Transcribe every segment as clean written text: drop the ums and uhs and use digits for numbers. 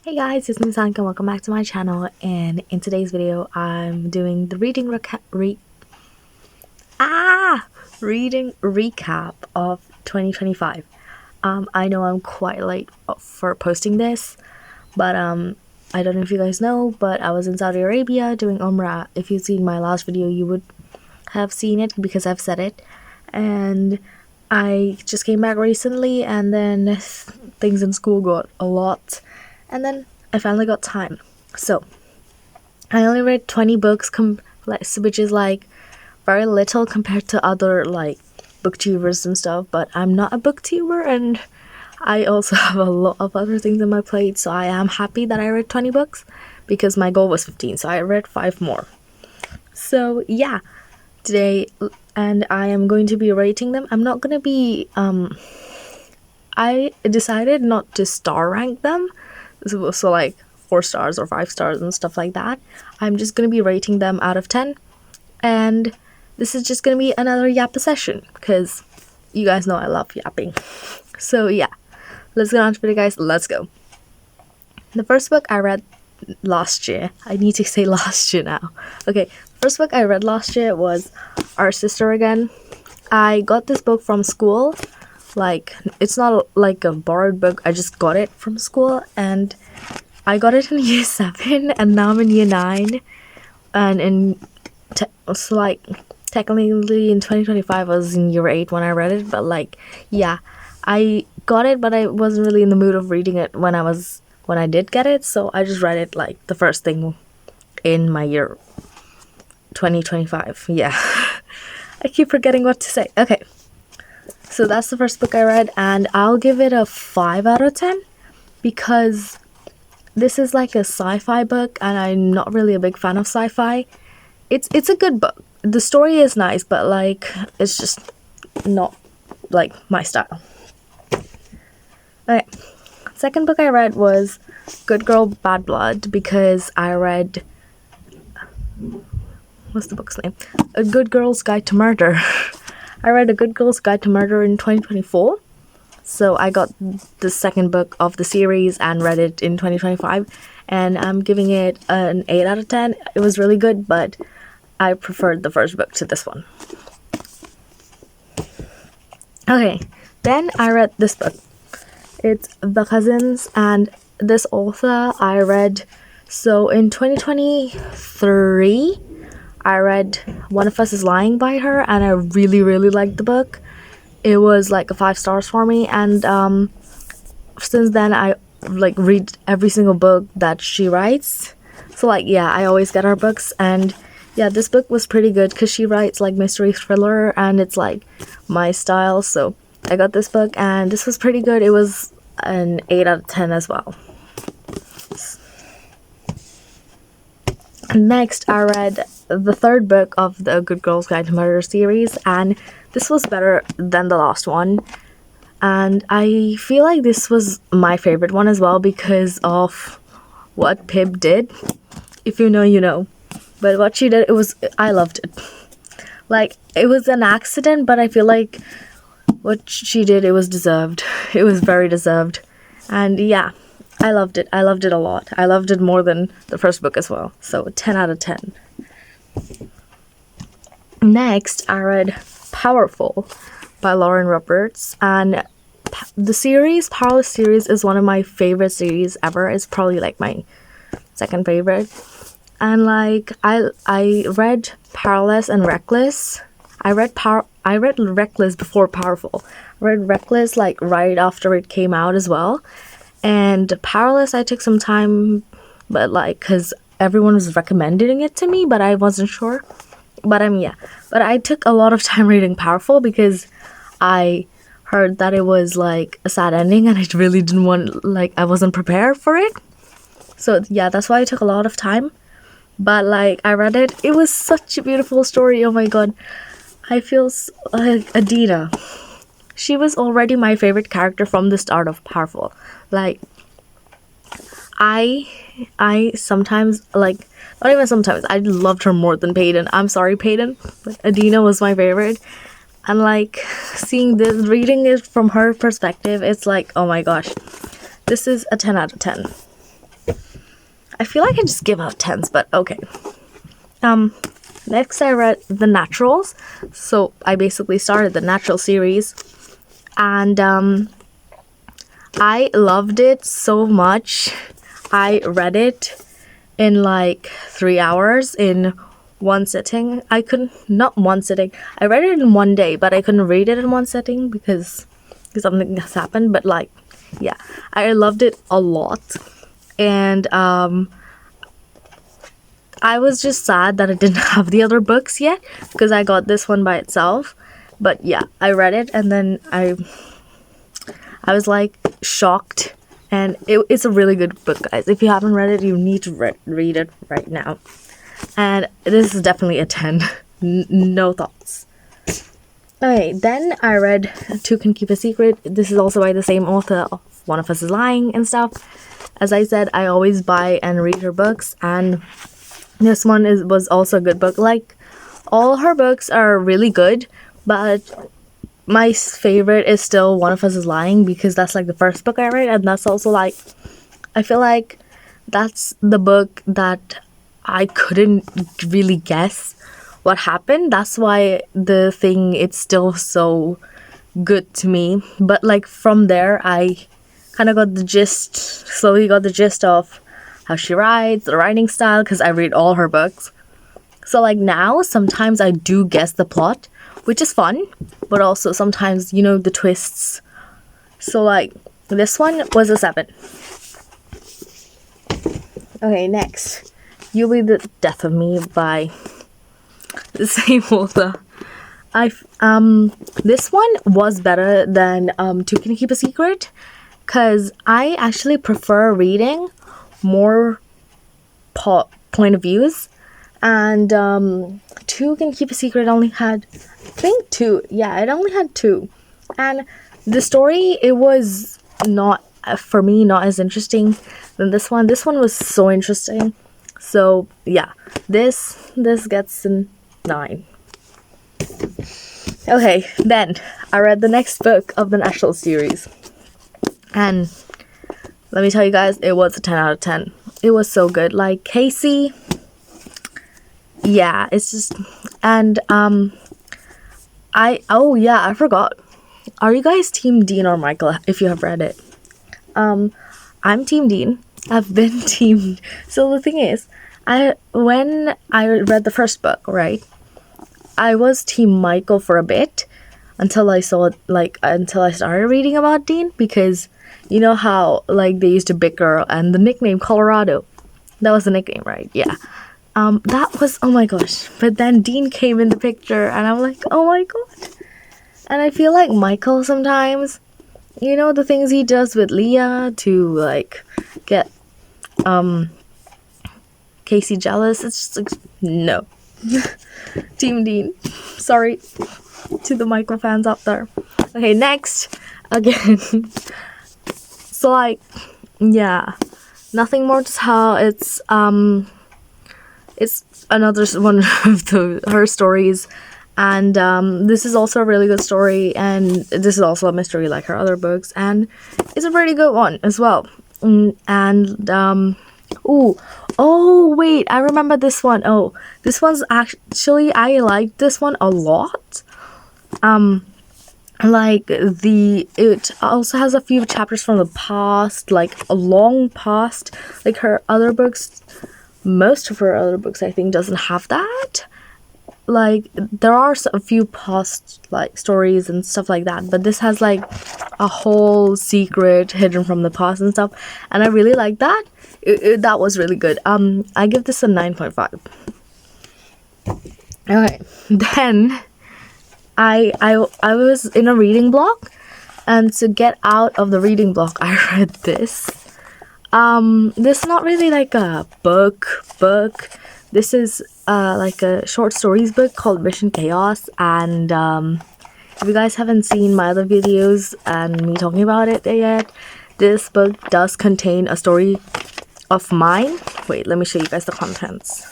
Hey guys, it's me Sanka. Welcome back to my channel, and in today's video I'm doing the reading recap of 2025. I know I'm quite late for posting this, but I don't know if you guys know, but I was in Saudi Arabia doing Umrah. If you've seen my last video, you would have seen it because I've said it. And I just came back recently, and then things in school got a lot, and then I finally got time. So I only read 20 books, which is like very little compared to other like booktubers and stuff, but I'm not a booktuber, and I also have a lot of other things on my plate, so I am happy that I read 20 books because my goal was 15, so I read 5 more. So yeah, today, and I am going to be rating them. I'm not going to be I decided not to star rank them, so like 4 stars or 5 stars and stuff like that. I'm just going to be rating them out of 10, and this is just going to be another Yappasession because you guys know I love yapping. So yeah, let's get on to it, guys. Let's go. The first book I read last year. I need to say last year now. Okay, first book I read last year was Our Sister Again. I got this book from school. Like, it's not like a borrowed book. I just got it from school, and I got it in year 7, and now I'm in year 9. And so like technically in 2025 I was in year 8 when I read it, but like yeah, I got it, but I wasn't really in the mood of reading it when I did get it, so I just read it like the first thing in my year 2025. Yeah. I keep forgetting what to say. Okay, so that's the first book I read, and I'll give it a 5 out of 10 because this is like a sci-fi book, and I'm not really a big fan of sci-fi. It's a good book. The story is nice, but like it's just not like my style. Okay, second book I read was Good Girl Bad Blood because I read, what's the book's name? A Good Girl's Guide to Murder. I read A Good Girl's Guide to Murder in 2024. So I got the second book of the series and read it in 2025, and I'm giving it an 8 out of 10. It was really good, but I preferred the first book to this one. Okay, then I read this book. It's The Cousins, and this author I read, so in 2023 I read One of Us is Lying by her, and I really liked the book. It was like a 5 stars for me, and since then I like read every single book that she writes. So like yeah, I always get her books, and yeah, this book was pretty good because she writes like mystery thriller, and it's like my style, so I got this book, and this was pretty good. It was an 8 out of 10 as well. Next, I read the third book of the Good Girl's Guide to Murder series, and this was better than the last one. And I feel like this was my favorite one as well because of what Pib did. If you know, you know. But what she did, I loved it. Like, it was an accident, but I feel like what she did, it was deserved. It was very deserved. And yeah, I loved it. I loved it a lot. I loved it more than the first book as well. So 10 out of 10. Next, I read Powerful by Lauren Roberts, and the series, Powerless series, is one of my favorite series ever. It's probably like my second favorite. And like I read Powerless and Reckless. I read Reckless before Powerful. I read Reckless like right after it came out as well. And Powerless I took some time, but like cuz everyone was recommending it to me, but I wasn't sure. But yeah. But I took a lot of time reading Powerful because I heard that it was like a sad ending, and I really didn't want, like, I wasn't prepared for it. So yeah, that's why I took a lot of time. But like I read it, it was such a beautiful story. Oh my god, I feel like Adina. She was already my favorite character from the start of Powerful. Like I sometimes, like, not even sometimes, I loved her more than Peyton. I'm sorry, Peyton, but Adina was my favorite. And like seeing this, reading it from her perspective, it's like, oh my gosh, this is a 10 out of 10. I feel like I just give out 10s, but okay. Next I read The Naturals. So I basically started the Natural series, and I loved it so much. I read it in like 3 hours in one sitting. Not one sitting. I read it in one day, but I couldn't read it in one sitting because something has happened. But like, yeah, I loved it a lot. And I was just sad that I didn't have the other books yet because I got this one by itself. But yeah, I read it, and then I was like shocked, and it's a really good book, guys. If you haven't read it, you need to read it right now. And this is definitely a 10. No thoughts. Okay, then I read Two Can Keep a Secret. This is also by the same author of One of Us is Lying and stuff. As I said, I always buy and read her books, and this one was also a good book. Like, all her books are really good, but my favorite is still One of Us is Lying, because that's like the first book I read, and that's also like, I feel like that's the book that I couldn't really guess what happened. That's why it's still so good to me. But like from there, I kind of slowly got the gist of how she writes, the writing style, because I read all her books. So like now, sometimes I do guess the plot, which is fun, but also sometimes, the twists. So like, this one was a 7. Okay, next. You'll Be the Death of Me by the same author. This one was better than Two Can Keep a Secret, because I actually prefer reading more point of views, and Two Can Keep a Secret only had, I think, 2. Yeah, it only had 2, and the story, it was not, for me, not as interesting than this one. This one was so interesting. So yeah, this gets a 9. Okay, then I read the next book of the Natural series, and let me tell you guys, it was a 10 out of 10. It was so good. Like, Casey, yeah, it's just, and I forgot. Are you guys Team Dean or Michael if you have read it? I'm Team Dean. I've been Team. So the thing is, when I read the first book, right, I was Team Michael for a bit until I started reading about Dean, because you know how like they used to bicker, and the nickname Colorado, that was the nickname, right? Yeah. That was, oh my gosh. But then Dean came in the picture, and I'm like, oh my god. And I feel like Michael sometimes, the things he does with Leah to like get Casey jealous, it's just like, no. Team Dean. Sorry to the Michael fans out there. Okay, next. Again. So like, yeah. Nothing more to tell. It's another one of her stories. And this is also a really good story, and this is also a mystery like her other books, and it's a pretty good one as well. Oh wait, I remember this one. Oh, this one's actually, I like this one a lot. It also has a few chapters from the past, like a long past. Like her other books, most of her other books, I think, doesn't have that. Like, there are a few past like stories and stuff like that, but this has like a whole secret hidden from the past and stuff, and I really like that. That was really good. I give this a 9.5. Okay, then I was in a reading block, and to get out of the reading block, I read this. This is not really like a book. This is like a short stories book called Mission Chaos, and if you guys haven't seen my other videos and me talking about it yet, this book does contain a story of mine. Wait, let me show you guys the contents.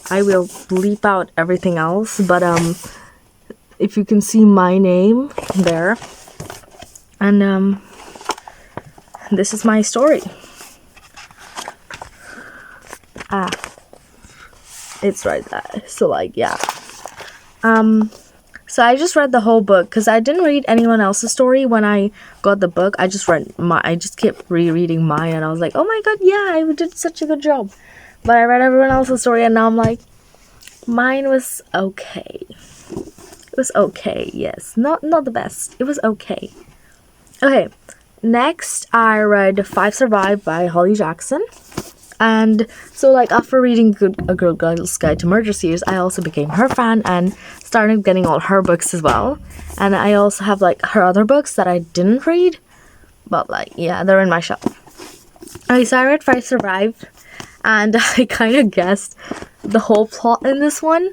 I will bleep out everything else, but if you can see my name there, and this is my story. It's right there. So like, yeah. So I just read the whole book because I didn't read anyone else's story when I got the book. I just kept rereading mine, and I was like, oh my god, yeah, I did such a good job. But I read everyone else's story, and now I'm like, mine was okay. It was okay, yes. Not the best. It was okay. Okay, next I read Five Survive by Holly Jackson. And so like after reading A Girl's Guide to Murder series, I also became her fan and started getting all her books as well. And I also have like her other books that I didn't read, but like, yeah, they're in my shelf. Okay, so I read Five Survive, and I kind of guessed the whole plot in this one,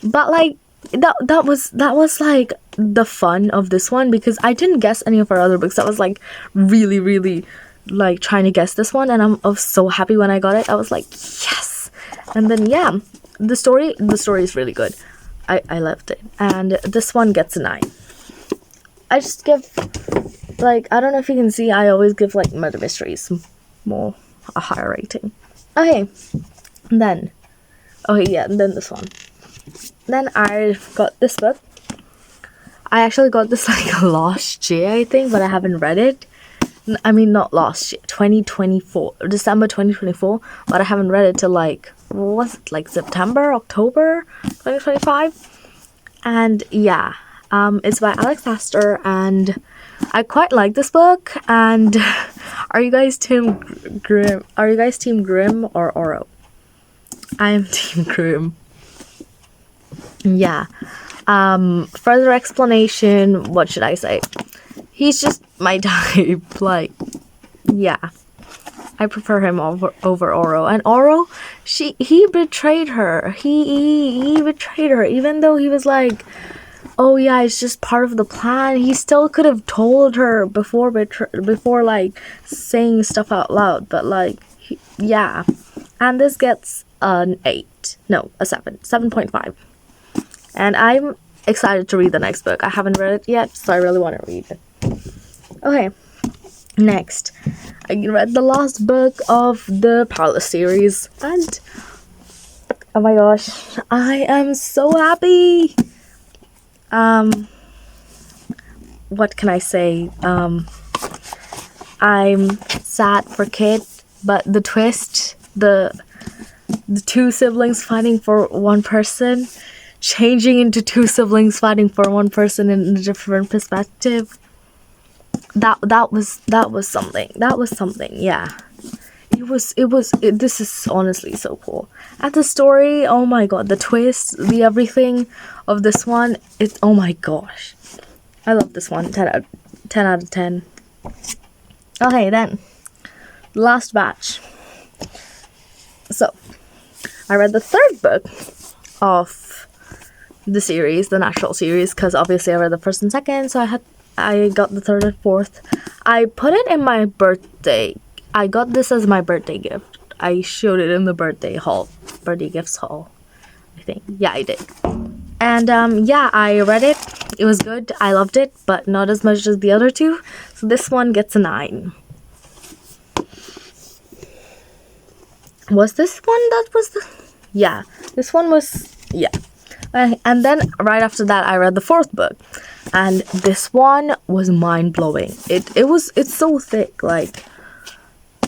but like that was like the fun of this one, because I didn't guess any of her other books. That was like really like trying to guess this one, and I was so happy when I got it. I was like, yes. And then yeah, the story is really good. I loved it, and this one gets a 9. I just give, like, I don't know if you can see, I always give like murder mysteries more a higher rating. Okay, then this one. Then I got this book. I actually got this like last year, I think, but I haven't read it. I mean, not last year, 2024, December 2024, but I haven't read it till like, what was it, like September, October 2025? And yeah, it's by Alex Astor, and I quite like this book. And are you guys Team Grimm? Are you guys Team Grimm or Oro? I am Team Grimm. Yeah. Further explanation, what should I say? He's just my type. Like, yeah, I prefer him over Oro. And Oro, he betrayed her. He betrayed her, even though he was like, oh yeah, it's just part of the plan. He still could have told her before like saying stuff out loud. But like, yeah. And this gets an 8. No, a 7.5. And I'm excited to read the next book. I haven't read it yet, so I really want to read it. Okay, next, I read the last book of the Palace series, and oh my gosh, I am so happy. What can I say? I'm sad for Kit, but the twist, the two siblings fighting for one person, changing into two siblings fighting for one person in a different perspective. That was something. Yeah, this is honestly so cool. And the story, oh my god, the twist, the everything of this one, oh my gosh, I love this one. 10 out of 10. Okay, then last batch. So I read the third book of the series, the natural series, because obviously I read the first and second, so I got the third and fourth. I put it in my birthday. I got this as my birthday gift. I showed it in the birthday gifts haul, I think. Yeah, I did. And yeah, I read it. It was good. I loved it, but not as much as the other two. So this one gets a 9. Was this one that was the... Yeah, this one was... Yeah. And then right after that, I read the fourth book, and this one was mind-blowing. It's so thick, like,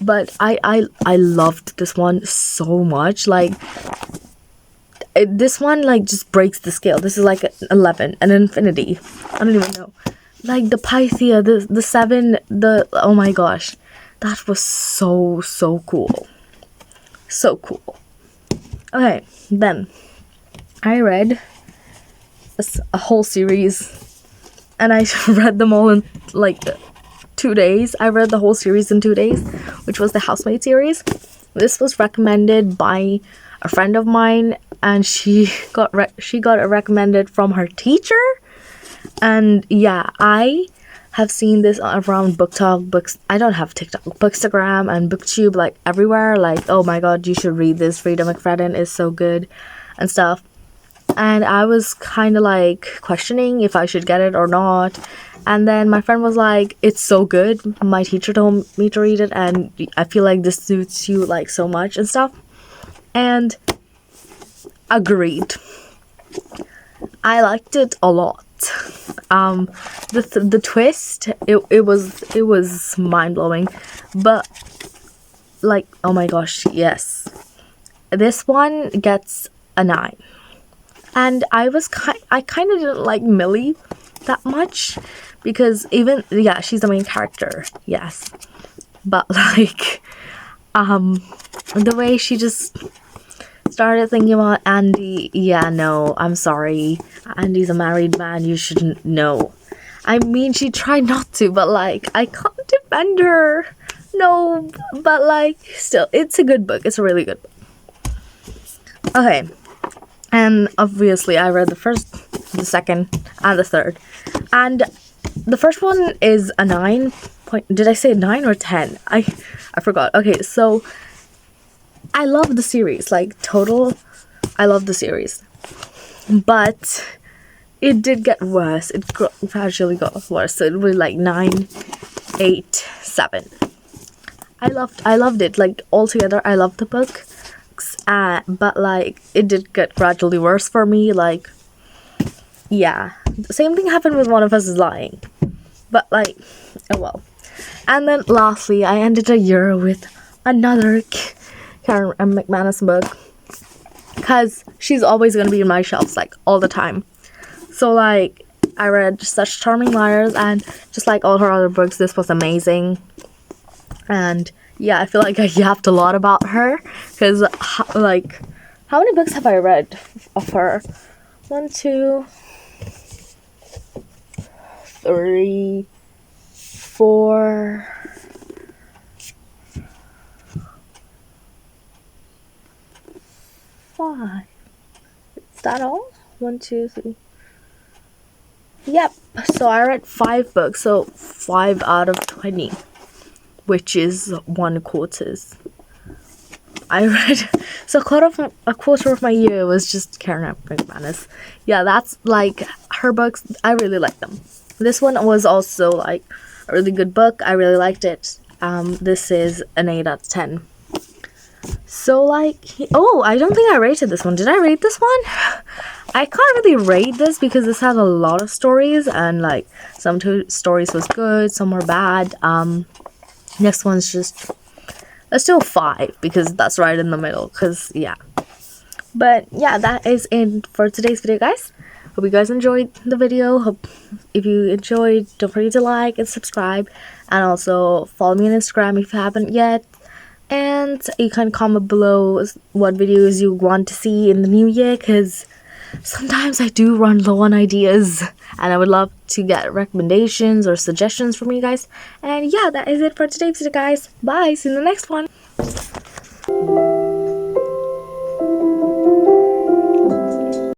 but I loved this one so much. Like, this one like just breaks the scale. This is like an 11, an infinity. I don't even know. Like the Pythia, the 7, oh my gosh, that was so cool, so cool. Okay, then I read a whole series, and I read them all in like 2 days. I read the whole series in 2 days, which was the Housemaid series. This was recommended by a friend of mine, and she got it recommended from her teacher. And yeah, I have seen this around BookTok, books. I don't have TikTok, Bookstagram and BookTube, like everywhere. Like, oh my god, you should read this. Frida McFadden is so good, and stuff. And I was kind of like questioning if I should get it or not. And then my friend was like, it's so good. My teacher told me to read it, and I feel like this suits you like so much and stuff. And agreed. I liked it a lot. The twist, it was mind blowing, but like, oh my gosh, yes, this one gets a 9. And I kind of didn't like Millie that much, because even, yeah, she's the main character, yes, but like, the way she just started thinking about Andy, yeah, no, I'm sorry, Andy's a married man, you shouldn't know. I mean, she tried not to, but like, I can't defend her. No, but like, still, it's a good book. It's a really good book. Okay, and obviously I read the first, the second, and the third. And the first one is a 9 point. Did I say 9 or 10? I forgot. Okay, so I love the series, like, total, I love the series. But it did get worse. It gradually got worse. So it was like 9, 8, 7. I loved it. Like, altogether, I loved the book. But like, it did get gradually worse for me. Like, yeah. The same thing happened with One of Us is Lying. But like, oh well. And then lastly, I ended a year with another Karen McManus book, because she's always going to be in my shelves, like, all the time. So like, I read Such Charming Liars, and just like all her other books, this was amazing. And yeah, I feel like I yapped a lot about her, because like, how many books have I read of her? 1, 2, 3, 4, 5. Is that all? 1, 2, 3. Yep. So I read 5 books. So 5 out of 20, which is 1/4. I read, so a quarter of my year was just Karen McManus. Yeah, that's like her books. I really like them. This one was also like a really good book. I really liked it. This is an 8 out of 10. So like, oh, I don't think I rated this one. Did I rate this one? I can't really rate this because this has a lot of stories, and like, some stories was good, some were bad. Next one's just, let's do a 5 because that's right in the middle, because yeah. But yeah, that is it for today's video, guys. Hope you guys enjoyed the video. Hope if you enjoyed, don't forget to like and subscribe, and also follow me on Instagram if you haven't yet. And you can comment below what videos you want to see in the new year, because sometimes I do run low on ideas, and I would love to get recommendations or suggestions from you guys. And yeah, that is it for today's video, guys. Bye, see you in the next one.